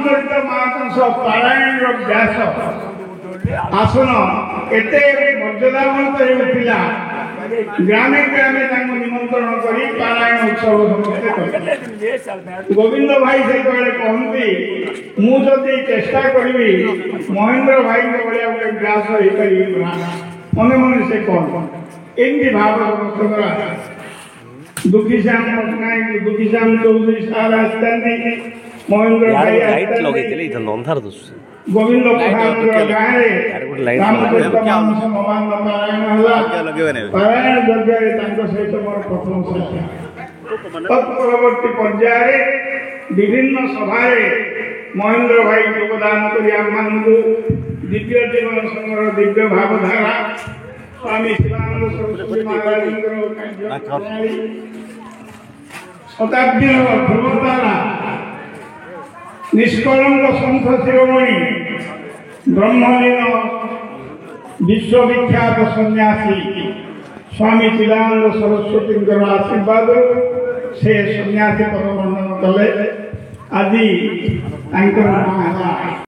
ଧର୍ମଚରିତ ମହାକାଶ ପାରାୟଣର ବ୍ୟାସ ଆସନ ଏତେ ମର୍ଯ୍ୟାଦାବନ୍ତ ହେଉଥିଲା, ଗ୍ରାମେ ଗ୍ରାମେ ତାଙ୍କୁ ନିମନ୍ତ୍ରଣ କରି ପାରାୟଣ ଉତ୍ସବ ସମସ୍ତେ କରିଥିଲେ। ଗୋବିନ୍ଦ ଭାଇ ସେତେବେଳେ କହନ୍ତି, ମୁଁ ଯଦି ଚେଷ୍ଟା କରିବି ମହେନ୍ଦ୍ର ଭାଇଙ୍କ ଭଳିଆ ଗୋଟେ ବ୍ୟାସ ହେଇପାରିବି ନା। ମନେ ମନେ ସେ କଣ ଏମିତି ଭାବ କରା। ଦୁଃଖୀଶ୍ୟାମ ପଟ୍ଟନାୟକ, ଦୁଃଖୀଶ୍ୟାମ ଚୌଧୁରୀ ସାର୍ ଆସିଥାନ୍ତି, ମହେନ୍ଦ୍ର ଭାଇ ଗୋବିନ୍ଦ ପ୍ରଧାନଙ୍କ ଗାଁରେ ରାମଚରିତ ମାନସ ନବାନ୍ନ ପାରାୟଣ ହେଲା। ପାରାୟଣ ଯଜ୍ଞରେ ତାଙ୍କ ସହିତ ମୋର ପ୍ରଥମ ସାକ୍ଷାତ। ତତ୍ପରବର୍ତ୍ତୀ ପର୍ଯ୍ୟାୟରେ ବିଭିନ୍ନ ସଭାରେ ମହେନ୍ଦ୍ର ଭାଇ ଯୋଗଦାନ କରି ଆମମାନଙ୍କୁ ଦିବ୍ୟ ଜୀବନ ସଂଘର ଦିବ୍ୟ ଭାବଧାରା, ସ୍ୱାମୀ ଶିବାନନ୍ଦ ସରସ୍ୱତୀ ମହାରାଜଙ୍କର କାର୍ଯ୍ୟପ୍ରଣାଳୀ, ଶତାବ୍ଦୀର ଧ୍ରୁବତାରା, ନିଷ୍କଳଙ୍କ ସନ୍ଥ ଶିରୋମଣି ବ୍ରହ୍ମଲୀନ ବିଶ୍ୱବିଖ୍ୟାତ ସନ୍ନ୍ୟାସୀ ସ୍ୱାମୀ ଚିଦାନନ୍ଦ ସରସ୍ୱତୀଙ୍କର ଆଶୀର୍ବାଦରୁ ସେ ସନ୍ନ୍ୟାସୀ ପଦ ଗ୍ରହଣ କଲେ। ଆଜି ତାଙ୍କର ନାଁ ହେଲା